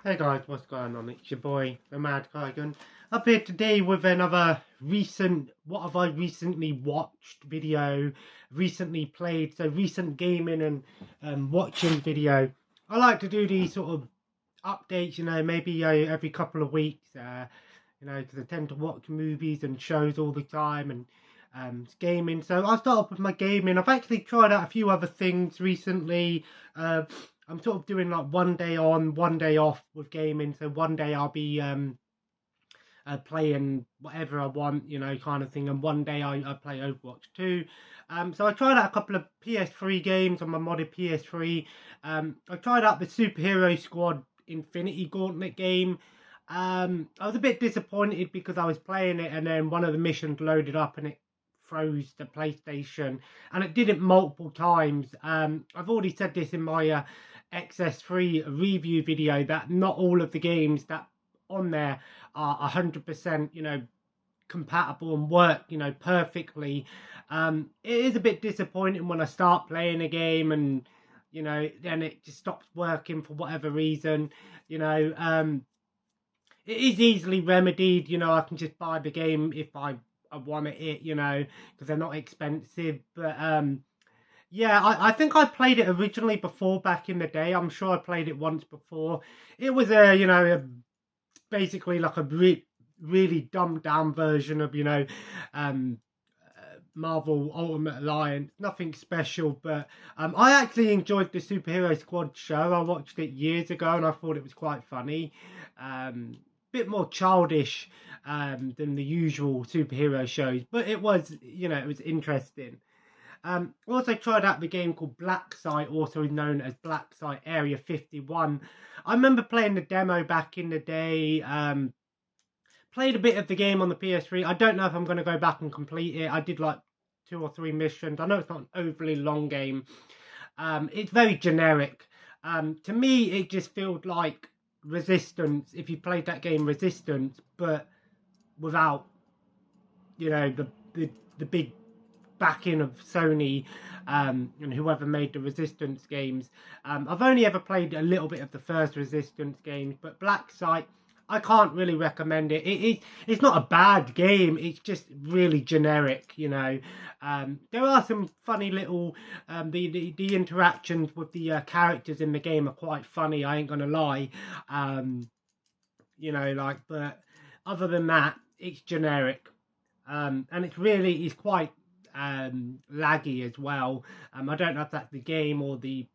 Hey guys, what's going on? It's your boy, the Mad Kaigan, up here today with another what have I recently watched video, recently played, so recent gaming and watching video. I like to do these sort of updates, maybe every couple of weeks, because I tend to watch movies and shows all the time and gaming. So I'll start off with my gaming. I've actually tried out a few other things recently. I'm sort of doing like one day on, one day off with gaming. So one day I'll be playing whatever I want, kind of thing. And one day I play Overwatch 2. So I tried out a couple of PS3 games on my modded PS3. I tried out the Superhero Squad Infinity Gauntlet game. I was a bit disappointed because I was playing it and then one of the missions loaded up and it froze the PlayStation, and it did it multiple times. I've already said this in my XS3 review video that not all of the games that on there are 100%, compatible and work, perfectly. It is a bit disappointing when I start playing a game and, then it just stops working for whatever reason, it is easily remedied, I can just buy the game if I want it, because they're not expensive. But yeah, I think I played it originally before back in the day. I'm sure I played it once before. It was basically like a really dumbed down version of, um, Marvel Ultimate Alliance. Nothing special, but I actually enjoyed the Superhero Squad show. I watched it years ago and I thought it was quite funny. Bit more childish than the usual superhero shows, but it was, it was interesting. Also tried out the game called Black Site, also known as Black Site Area 51. I remember playing the demo back in the day. Played a bit of the game on the PS3. I don't know if I'm going to go back and complete it. I did like 2 or 3 missions. I know it's not an overly long game. It's very generic. To me, it just feels like Resistance, if you played that game Resistance, but without, the big backing of Sony and whoever made the Resistance games. I've only ever played a little bit of the first Resistance games, but Black Site, I can't really recommend it. It's not a bad game. It's just really generic, There are some funny little the interactions with the characters in the game are quite funny. I ain't gonna lie, but other than that, it's generic, and it's quite laggy as well. I don't know if that's the game or the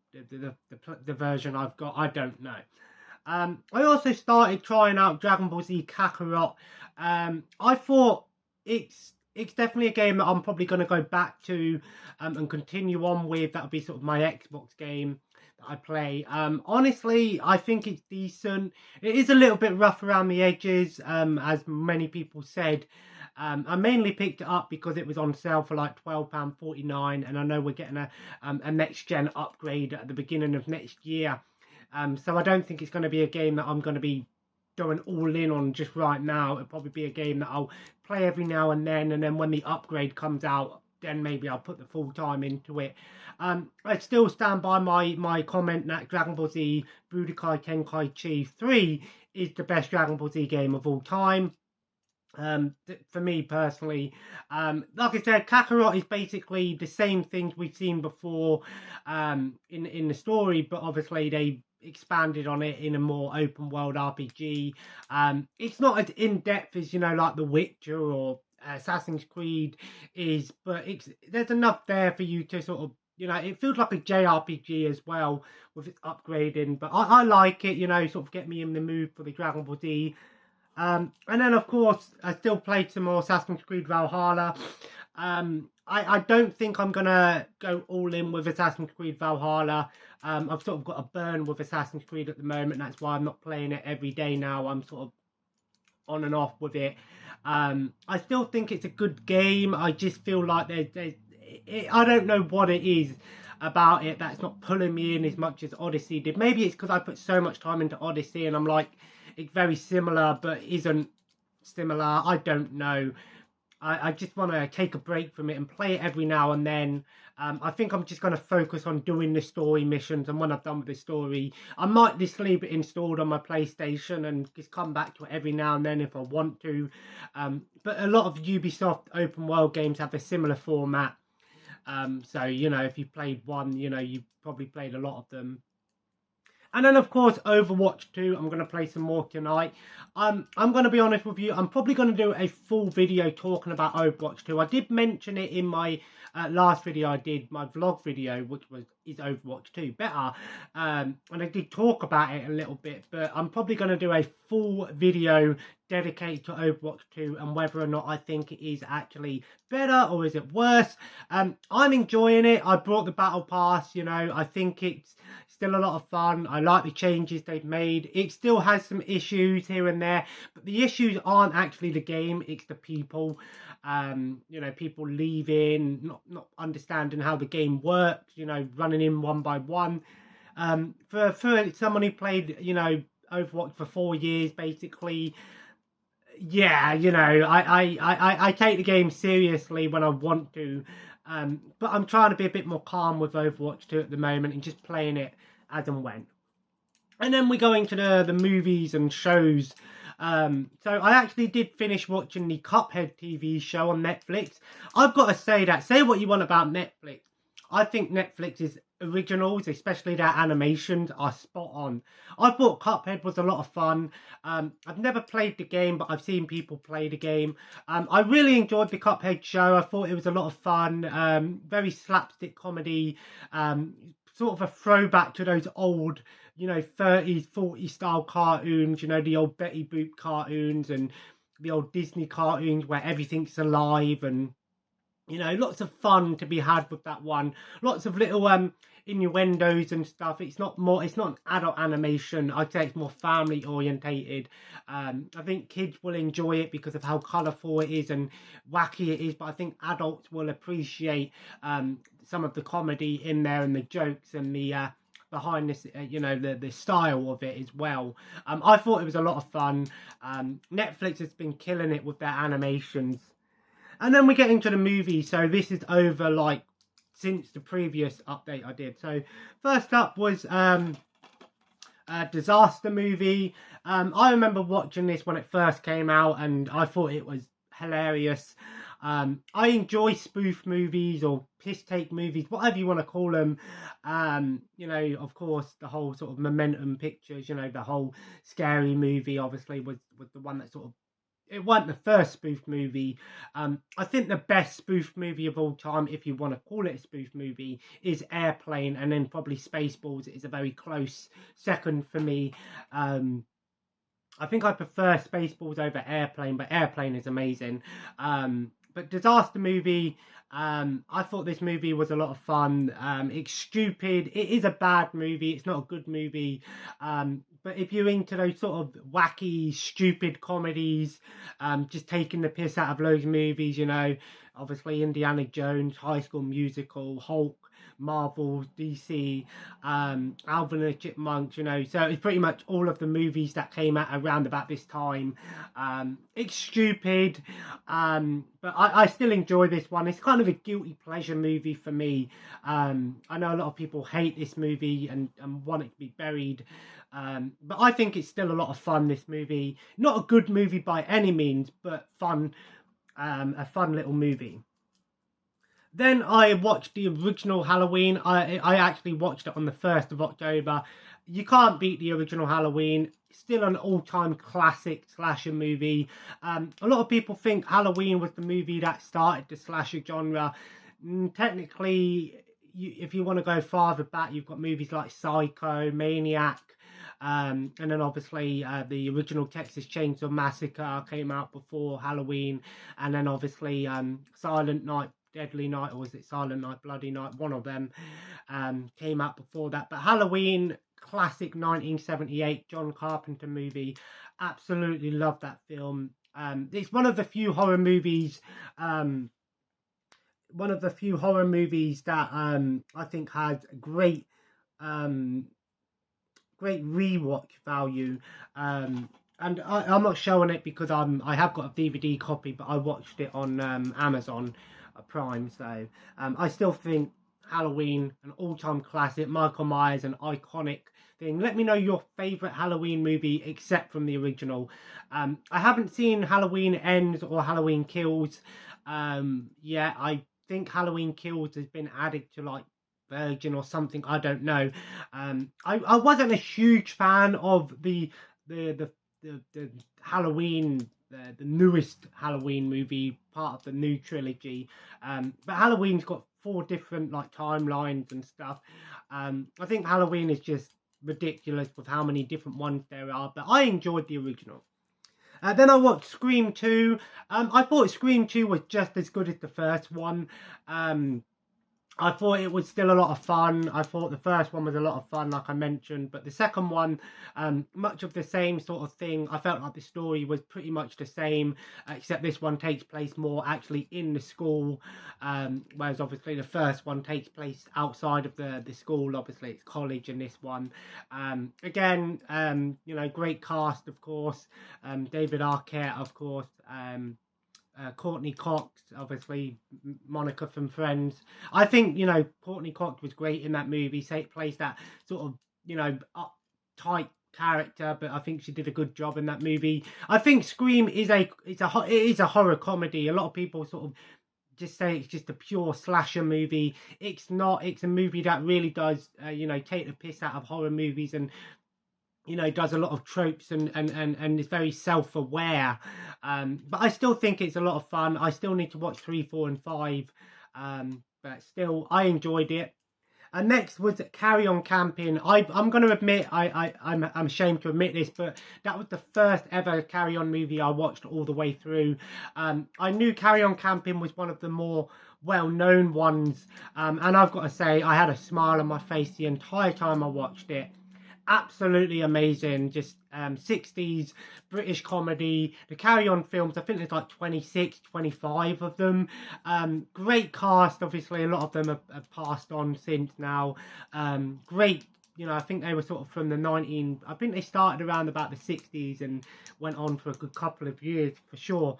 version I've got. I don't know. I also started trying out Dragon Ball Z Kakarot. I thought it's definitely a game that I'm probably going to go back to and continue on with. That'll be sort of my Xbox game that I play. Honestly, I think it's decent. It is a little bit rough around the edges, as many people said. I mainly picked it up because it was on sale for like £12.49, and I know we're getting a next gen upgrade at the beginning of next year. So I don't think it's going to be a game that I'm going to be going all in on just right now. It'll probably be a game that I'll play every now and then when the upgrade comes out, then maybe I'll put the full time into it. I still stand by my comment that Dragon Ball Z Budokai Tenkaichi 3 is the best Dragon Ball Z game of all time. For me personally, like I said, Kakarot is basically the same things we've seen before in the story, but obviously they expanded on it in a more open world RPG. It's not as in depth as like The Witcher or Assassin's Creed is, but there's enough there for you to sort of it feels like a JRPG as well with its upgrading. But I like it, sort of get me in the mood for the Dragon Ball Z. And then, of course, I still played some more Assassin's Creed Valhalla. I don't think I'm going to go all in with Assassin's Creed Valhalla. I've sort of got a burn with Assassin's Creed at the moment. That's why I'm not playing it every day now. I'm sort of on and off with it. I still think it's a good game. I just feel like I don't know what it is about it that's not pulling me in as much as Odyssey did. Maybe it's because I put so much time into Odyssey and I'm like, it's very similar but isn't similar. I don't know. I just want to take a break from it and play it every now and then. I think I'm just going to focus on doing the story missions, and when I've done with the story, I might just leave it installed on my PlayStation and just come back to it every now and then if I want to. But a lot of Ubisoft open world games have a similar format. So, you know, if you played one, you know, you probably played a lot of them. And then, of course, Overwatch 2. I'm going to play some more tonight. I'm going to be honest with you. I'm probably going to do a full video talking about Overwatch 2. I did mention it in my last video I did, my vlog video, which was Is Overwatch 2 Better? And I did talk about it a little bit. But I'm probably going to do a full video dedicated to Overwatch 2 and whether or not I think it is actually better or is it worse. I'm enjoying it. I brought the Battle Pass, you know. I think it's still a lot of fun. I like the changes they've made. It still has some issues here and there, but the issues aren't actually the game, it's the people. You know, people leaving, not understanding how the game works, you know, running in one by one. For someone who played, you know, Overwatch for 4 years, basically, yeah, you know, I take the game seriously when I want to. But I'm trying to be a bit more calm with Overwatch 2 at the moment and just playing it as and when. And then we go into the movies and shows. So I actually did finish watching the Cuphead TV show on Netflix. I've got to say that, say what you want about Netflix. I think Netflix's originals, especially their animations, are spot on. I thought Cuphead was a lot of fun. I've never played the game, but I've seen people play the game. I really enjoyed the Cuphead show. I thought it was a lot of fun. Very slapstick comedy. Sort of a throwback to those old, you know, 30s, 40s style cartoons, you know, the old Betty Boop cartoons and the old Disney cartoons where everything's alive, and you know, lots of fun to be had with that one. Lots of little innuendos and stuff. It's not an adult animation. I'd say it's more family orientated. I think kids will enjoy it because of how colourful it is and wacky it is, but I think adults will appreciate some of the comedy in there and the jokes and the behind this, you know, the style of it as well. I thought it was a lot of fun. Netflix has been killing it with their animations. And then we get into the movie. So this is over, like, since the previous update I did. So first up was a Disaster Movie. I remember watching this when it first came out and I thought it was hilarious. I enjoy spoof movies or piss take movies, whatever you want to call them. You know, of course, the whole sort of Momentum Pictures, you know, the whole Scary Movie obviously was the one that sort of, it wasn't the first spoof movie. I think the best spoof movie of all time, if you want to call it a spoof movie, is Airplane, and then probably Spaceballs is a very close second for me. I think I prefer Spaceballs over Airplane, but Airplane is amazing. But Disaster Movie, I thought this movie was a lot of fun. It's stupid. It is a bad movie. It's not a good movie. But if you're into those sort of wacky, stupid comedies, just taking the piss out of loads of movies, you know, obviously Indiana Jones, High School Musical, Hulk, Marvel, DC, Alvin and the Chipmunks, you know, so it's pretty much all of the movies that came out around about this time. It's stupid, but I still enjoy this one. It's kind of a guilty pleasure movie for me. I know a lot of people hate this movie and want it to be buried, but I think it's still a lot of fun, this movie. Not a good movie by any means, but fun, a fun little movie. Then I watched the original Halloween. I actually watched it on the 1st of October. You can't beat the original Halloween. Still an all-time classic slasher movie. A lot of people think Halloween was the movie that started the slasher genre. Technically, if you want to go farther back, you've got movies like Psycho, Maniac, and then obviously the original Texas Chainsaw Massacre came out before Halloween, and then obviously Silent Night, Deadly Night, or was it Silent Night, Bloody Night? One of them came out before that. But Halloween, classic 1978 John Carpenter movie. Absolutely love that film. It's one of the few horror movies. That I think has great rewatch value. and I'm not showing it because I have got a DVD copy, but I watched it on Amazon Prime. So I still think Halloween, an all-time classic. Michael Myers, an iconic thing. Let me know your favorite Halloween movie, except from the original. I haven't seen Halloween Ends or Halloween Kills. Yeah, I think Halloween Kills has been added to like Virgin or something. I don't know. I wasn't a huge fan of the the the Halloween, the newest Halloween movie, part of the new trilogy. But Halloween's got 4 different like timelines and stuff. I think Halloween is just ridiculous with how many different ones there are. But I enjoyed the original. Then I watched Scream 2. I thought Scream 2 was just as good as the first one. I thought it was still a lot of fun. I thought the first one was a lot of fun, like I mentioned, but the second one, much of the same sort of thing. I felt like the story was pretty much the same, except this one takes place more actually in the school, whereas obviously the first one takes place outside of the school. Obviously, it's college in this one. Again, you know, great cast, of course. David Arquette, of course. Courtney Cox, obviously Monica from Friends. I think, you know, Courtney Cox was great in that movie. Plays that sort of, you know, uptight character, but I think she did a good job in that movie. I think Scream is it is a horror comedy. A lot of people sort of just say it's just a pure slasher movie. It's not. It's a movie that really does, you know, take the piss out of horror movies and, you know, does a lot of tropes and is very self-aware. But I still think it's a lot of fun. I still need to watch 3, 4, and 5. But still, I enjoyed it. And next was Carry On Camping. I'm going to admit, I'm ashamed to admit this, but that was the first ever Carry On movie I watched all the way through. I knew Carry On Camping was one of the more well-known ones. And I've got to say, I had a smile on my face the entire time I watched it. Absolutely amazing. Just 60s British comedy. The Carry On films, I think there's like 26, 25 of them. Great cast. Obviously, a lot of them have passed on since now. Great, you know, I think they were sort of from I think they started around about the 60s and went on for a good couple of years for sure.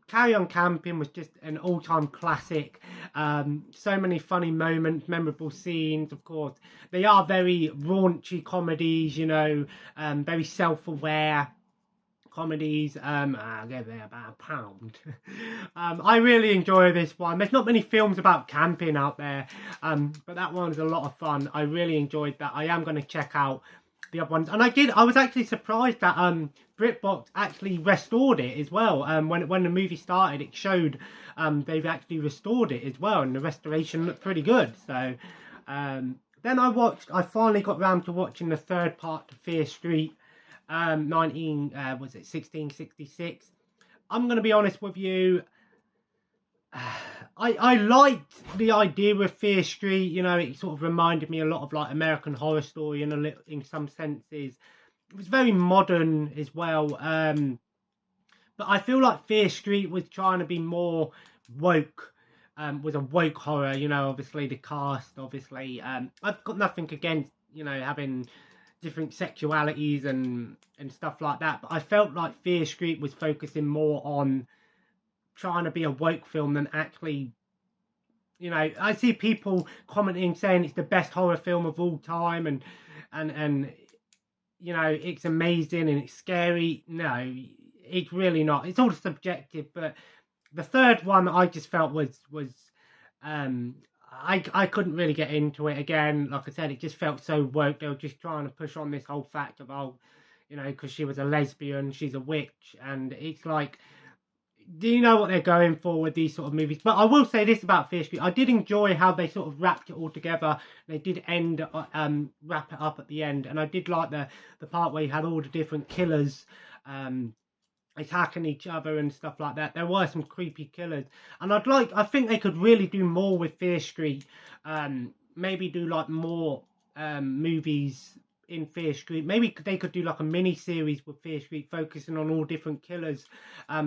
Carry On Camping was just an all-time classic. So many funny moments, memorable scenes, of course. They are very raunchy comedies, you know, very self-aware comedies. I'll give it about £1. I really enjoy this one. There's not many films about camping out there, but that one was a lot of fun. I really enjoyed that. I am going to check out the other ones, and I was actually surprised that BritBox actually restored it as well. When the movie started, it showed they've actually restored it as well, and the restoration looked pretty good. So then I finally got round to watching the third part to Fear Street, 1666. I'm going to be honest with you. I liked the idea with Fear Street. You know, it sort of reminded me a lot of like American Horror Story in some senses. It was very modern as well. But I feel like Fear Street was trying to be more woke. Was a woke horror. You know, obviously the cast. Obviously, I've got nothing against, you know, having different sexualities and stuff like that. But I felt like Fear Street was focusing more on trying to be a woke film than actually, you know, I see people commenting saying it's the best horror film of all time and you know, it's amazing and it's scary. No, it's really not. It's all subjective. But the third one I just felt was I couldn't really get into it again. Like I said, it just felt so woke. They were just trying to push on this whole fact of, oh, you know, because she was a lesbian, she's a witch, and it's like, do you know what they're going for with these sort of movies? But I will say this about Fear Street. I did enjoy how they sort of wrapped it all together. They did wrap it up at the end. And I did like the part where you had all the different killers attacking each other and stuff like that. There were some creepy killers. And I think they could really do more with Fear Street. Maybe do like more movies in Fear Street. Maybe they could do like a mini series with Fear Street focusing on all different killers,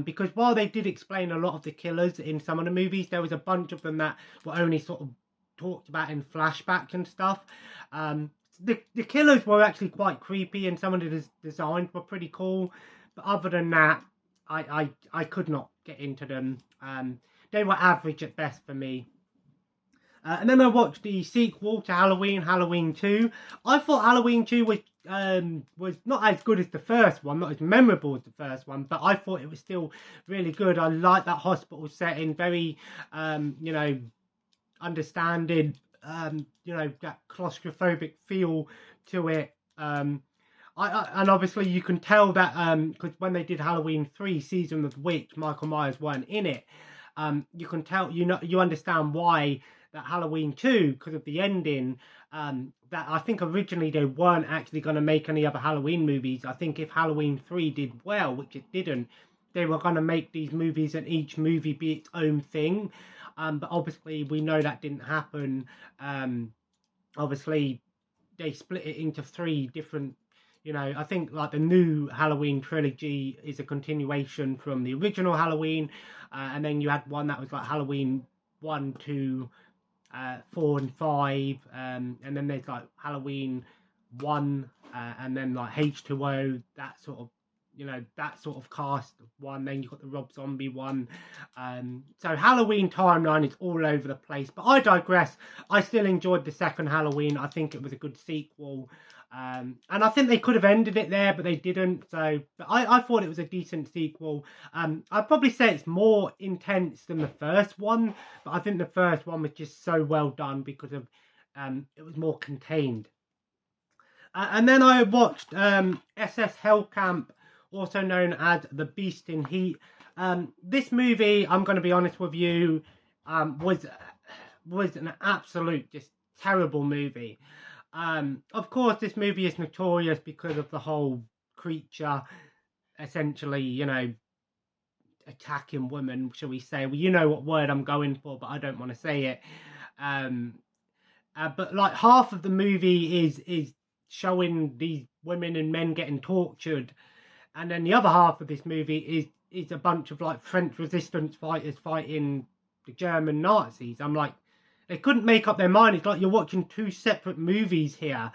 because while they did explain a lot of the killers in some of the movies, there was a bunch of them that were only sort of talked about in flashback and stuff. the killers were actually quite creepy, and some of the designs were pretty cool. But other than that, I could not get into them. They were average at best for me. And then I watched the sequel to Halloween, Halloween 2. I thought Halloween 2 was not as good as the first one, not as memorable as the first one, but I thought it was still really good. I liked that hospital setting, very, you know, understanding, you know, that claustrophobic feel to it. And obviously you can tell that because when they did Halloween 3 Season of the Witch, Michael Myers weren't in it. You can tell, you understand why that Halloween 2, because of the ending, that I think originally they weren't actually going to make any other Halloween movies. I think if Halloween 3 did well, which it didn't, they were going to make these movies and each movie be its own thing. But obviously we know that didn't happen. Obviously they split it into 3 different, you know, I think like the new Halloween trilogy is a continuation from the original Halloween. And then you had one that was like Halloween 1, 2, 4 and 5, and then there's like Halloween 1, and then like H2O, that sort of, you know, that sort of cast one. Then you've got the Rob Zombie one. So Halloween timeline is all over the place, but I digress. I still enjoyed the second Halloween. I think it was a good sequel. And I think they could have ended it there, but they didn't. So but I thought it was a decent sequel. I'd probably say it's more intense than the first one, but I think the first one was just so well done because of it was more contained. And then I watched SS Hellcamp, also known as The Beast in Heat. This movie, I'm going to be honest with you, was an absolute just terrible movie. Of course, this movie is notorious because of the whole creature, essentially, you know, attacking women, shall we say. Well, you know what word I'm going for, but I don't want to say it. But like half of the movie is showing these women and men getting tortured, and then the other half of this movie is a bunch of like French resistance fighters fighting the German Nazis. I'm like, they couldn't make up their mind. It's like you're watching 2 separate movies here.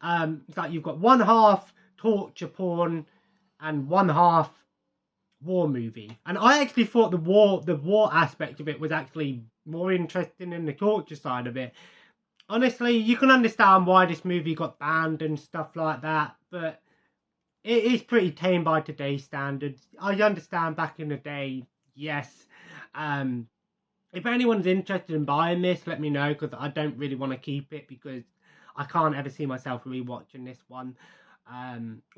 It's like you've got one half torture porn and one half war movie. And I actually thought the war aspect of it was actually more interesting than the torture side of it. Honestly, you can understand why this movie got banned and stuff like that, but it is pretty tame by today's standards. I understand back in the day, yes. If anyone's interested in buying this, let me know, because I don't really want to keep it because I can't ever see myself rewatching this one.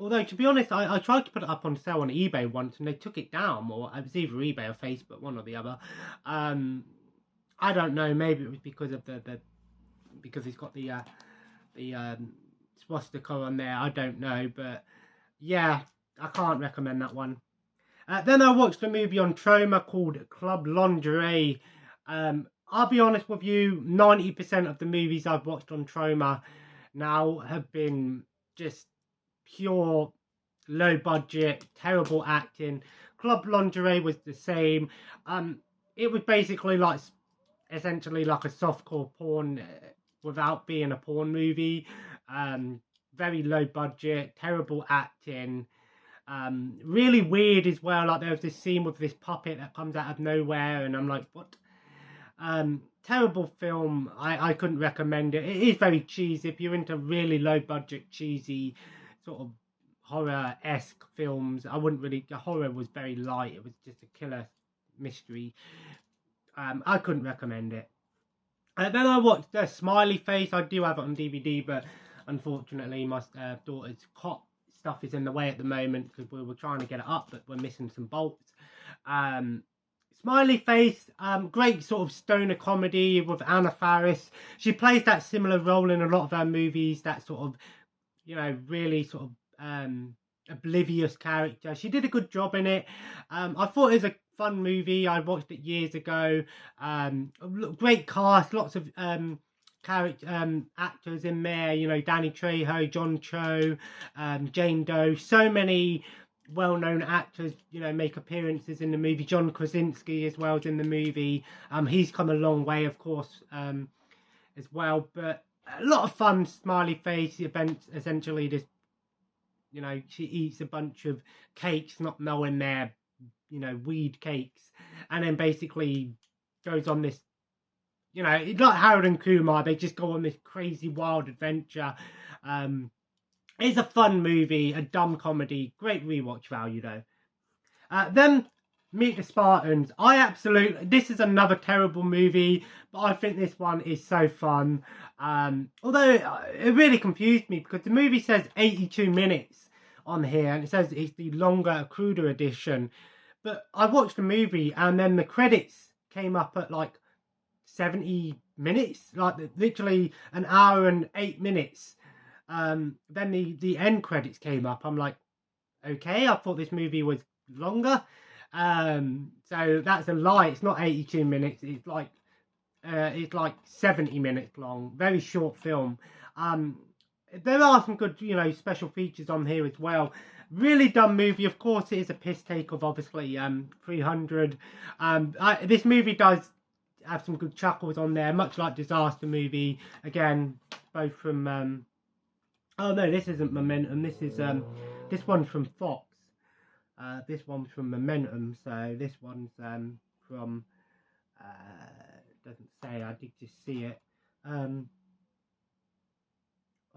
Although, to be honest, I tried to put it up on sale on eBay once and they took it down, or it was either eBay or Facebook, one or the other. I don't know, maybe it was because of because it's got the swastika on there, I don't know, but yeah, I can't recommend that one. Then I watched a movie on Troma called Club Lingerie. I'll be honest with you, 90% of the movies I've watched on Troma now have been just pure low budget, terrible acting. Club Lingerie was the same. It was basically like essentially like a softcore porn without being a porn movie. Very low budget, terrible acting. Really weird as well. Like there was this scene with this puppet that comes out of nowhere, and I'm like, what? Terrible film. I couldn't recommend it. It is very cheesy. If you're into really low budget, cheesy sort of horror-esque films, I wouldn't really. The horror was very light. It was just a killer mystery. I couldn't recommend it. Then I watched Smiley Face. I do have it on DVD, but unfortunately my daughter's cot stuff is in the way at the moment because we were trying to get it up, but we're missing some bolts. Smiley Face, great sort of stoner comedy with Anna Faris. She plays that similar role in a lot of her movies, that sort of, you know, really sort of oblivious character. She did a good job in it. I thought it was a fun movie. I watched it years ago. Great cast, lots of character actors in there, you know, Danny Trejo, John Cho, Jane Doe, so many well-known actors, you know, make appearances in the movie. John Krasinski as well is in the movie. He's come a long way, of course, as well, but a lot of fun, smiley face events. Essentially, this, she eats a bunch of cakes, not knowing they're, weed cakes, and then basically goes on this, it's like Harold and Kumar. They just go on this crazy wild adventure. It's a fun movie, a dumb comedy, great rewatch value though. Then Meet the Spartans. This is another terrible movie, but I think this one is so fun. Although it really confused me because the movie says 82 minutes on here, and it says it's the longer, cruder edition. But I watched the movie, and then the credits came up at like 70 minutes, like literally an hour and 8 minutes. Then the end credits came up. I'm like, okay, I thought this movie was longer. So that's a lie. It's not 82 minutes. It's like 70 minutes long. Very short film. There are some good, special features on here as well. Really dumb movie. Of course, it is a piss take of obviously 300. This movie does have some good chuckles on there, much like Disaster Movie. Again, both from oh no, this isn't Momentum. This is this one's from Fox. This one's from Momentum. So this one's from doesn't say. I did just see it. I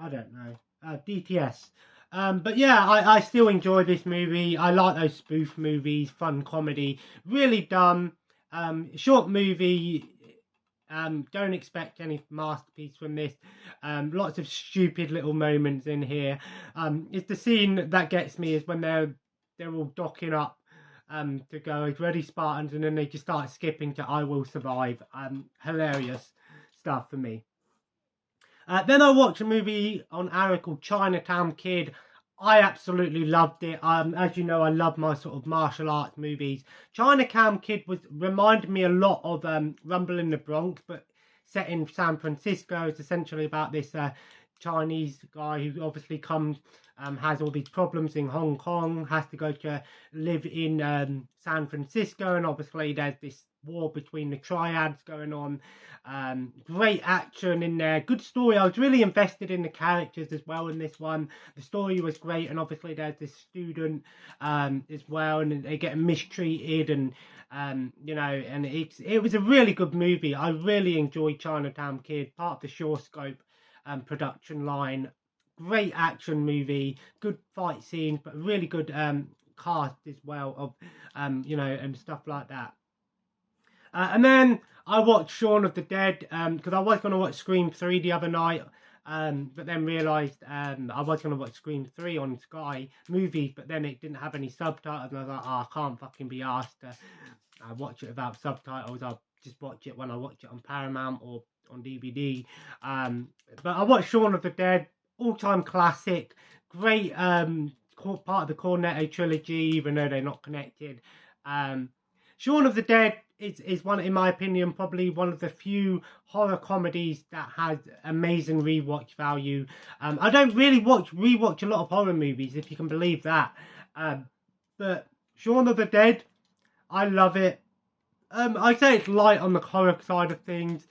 don't know. DTS. But yeah, I still enjoy this movie. I like those spoof movies, fun comedy. Really dumb. Short movie. Don't expect any masterpiece from this. Lots of stupid little moments in here. It's the scene that gets me is when they're all docking up to go Ready Spartans, and then they just start skipping to I Will Survive. Hilarious stuff for me. Then I watched a movie on Arrow called Chinatown Kid. I absolutely loved it. As you know, I love my sort of martial arts movies. Chinatown Kid reminded me a lot of Rumble in the Bronx, but set in San Francisco. It's essentially about this Chinese guy who obviously comes, has all these problems in Hong Kong, has to go to live in San Francisco, and obviously there's this war between the triads going on. Great action in there, good story. I was really invested in the characters as well in this one. The story was great, and obviously there's this student as well, and they get mistreated, and and it was a really good movie. I really enjoyed Chinatown Kid, part of the Shore Scope production line. Great action movie, good fight scenes, but really good cast as well of and stuff like that. And then I watched Shaun of the Dead because I was going to watch Scream 3 the other night, but then realised I was going to watch Scream 3 on Sky Movies, but then it didn't have any subtitles, and I was like, oh, I can't fucking be asked to watch it without subtitles. I'll just watch it when I watch it on Paramount or on DVD. But I watched Shaun of the Dead, all-time classic, great part of the Cornetto trilogy, even though they're not connected. Shaun of the Dead is one, in my opinion, probably one of the few horror comedies that has amazing rewatch value. I don't really rewatch a lot of horror movies, if you can believe that. But Shaun of the Dead, I love it. I'd say it's light on the horror side of things.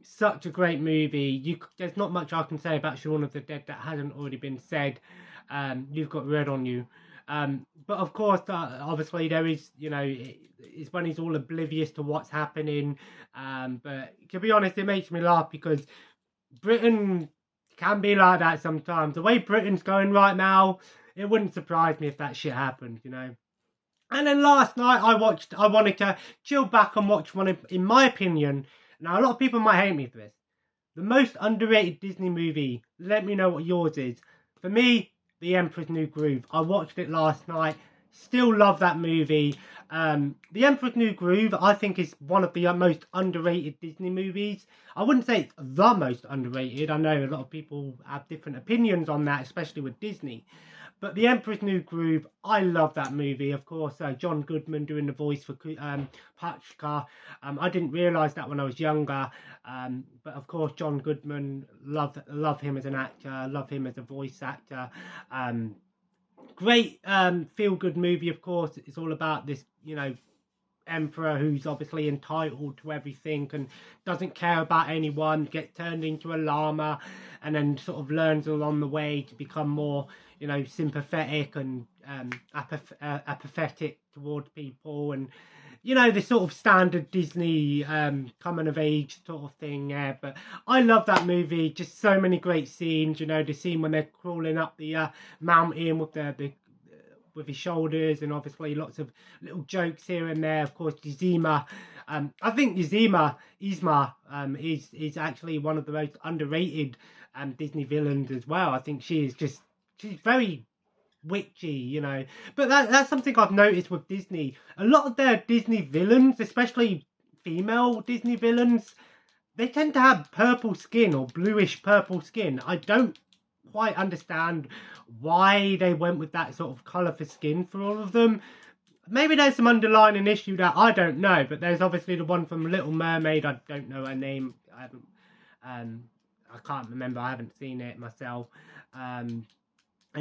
Such a great movie. There's not much I can say about Shaun of the Dead that hasn't already been said. You've got Red on You. But of course, obviously there is, it's when he's all oblivious to what's happening. But to be honest, it makes me laugh because Britain can be like that sometimes. The way Britain's going right now, it wouldn't surprise me if that shit happened, And then last night I wanted to chill back and watch one of, in my opinion, now a lot of people might hate me for this, the most underrated Disney movie. Let me know what yours is. For me, The Emperor's New Groove. I watched it last night. Still love that movie. The Emperor's New Groove, I think, is one of the most underrated Disney movies. I wouldn't say it's the most underrated. I know a lot of people have different opinions on that, especially with Disney. But The Emperor's New Groove, I love that movie. Of course, John Goodman doing the voice for Paprika. I didn't realise that when I was younger. But of course, John Goodman, love him as an actor. Love him as a voice actor. Great feel-good movie, of course. It's all about this, emperor who's obviously entitled to everything and doesn't care about anyone, gets turned into a llama, and then sort of learns along the way to become more, you know, sympathetic and apathetic towards people, and you know, the sort of standard Disney coming of age sort of thing. Yeah, but I love that movie. Just so many great scenes. You know, the scene when they're crawling up the mountain with the with his shoulders, and obviously lots of little jokes here and there. Of course, Yzma. I think Yzma is actually one of the most underrated Disney villains as well. I think she's very witchy, you know. But that's something I've noticed with Disney. A lot of their Disney villains, especially female Disney villains, they tend to have purple skin or bluish purple skin. I don't quite understand why they went with that sort of colour for skin for all of them. Maybe there's some underlying issue that I don't know, but there's obviously the one from Little Mermaid. I don't know her name. I can't remember. I haven't seen it myself. And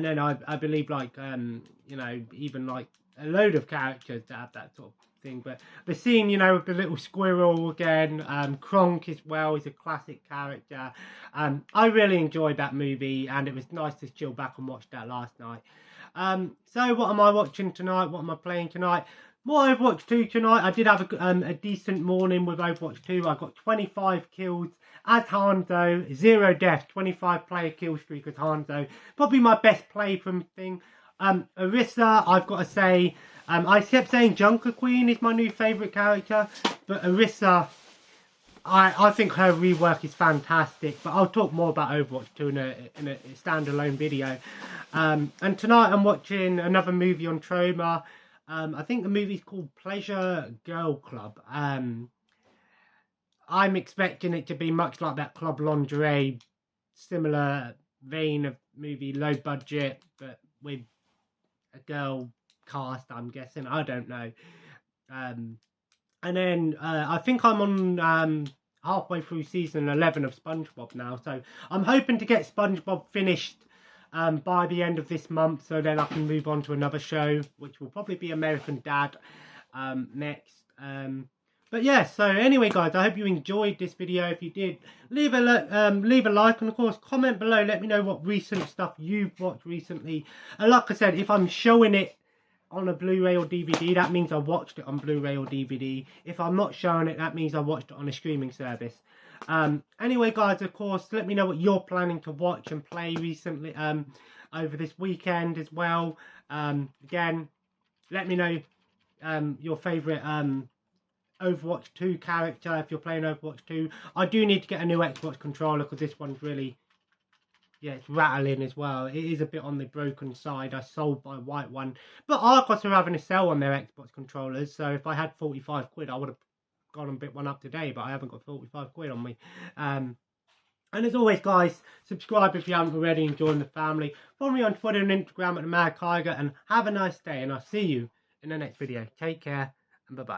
then I believe, like, you know, even like a load of characters that have that sort of thing. But the scene, you know, with the little squirrel again, Kronk as well is a classic character. I really enjoyed that movie, and it was nice to chill back and watch that last night. So what am I watching tonight? What am I playing tonight? More Overwatch 2 tonight. I did have a decent morning with Overwatch 2. I got 25 kills as Hanzo, 0 deaths, 25 player kill streak as Hanzo. Probably my best play from thing. Orisa, I've got to say, I kept saying Junker Queen is my new favourite character, but Orisa, I think her rework is fantastic. But I'll talk more about Overwatch 2 in a standalone video. And tonight I'm watching another movie on Troma. I think the movie's called Pleasure Girl Club. I'm expecting it to be much like that Club Lingerie, similar vein of movie, low budget, but with a girl cast, I'm guessing. I don't know. And then I think I'm on halfway through season 11 of SpongeBob now, so I'm hoping to get SpongeBob finished by the end of this month, so then I can move on to another show, which will probably be American Dad next. But yeah, so anyway guys, I hope you enjoyed this video. If you did, leave a like, and of course comment below, let me know what recent stuff you've watched recently. And like I said, if I'm showing it on a Blu-ray or DVD, that means I watched it on Blu-ray or DVD. If I'm not showing it, that means I watched it on a streaming service. Anyway guys, of course, let me know what you're planning to watch and play recently over this weekend as well. Again, let me know your favourite Overwatch 2 character if you're playing Overwatch 2. I do need to get a new Xbox controller because this one's really, yeah, it's rattling as well. It is a bit on the broken side. I sold my white one, but Argos are having a sale on their Xbox controllers, so if I had 45 quid I would have gone and bit one up today, but I haven't got 45 quid on me. And as always guys, subscribe if you haven't already and join the family. Follow me on Twitter and Instagram at the Mad Tiger, and have a nice day, and I'll see you in the next video. Take care and bye bye.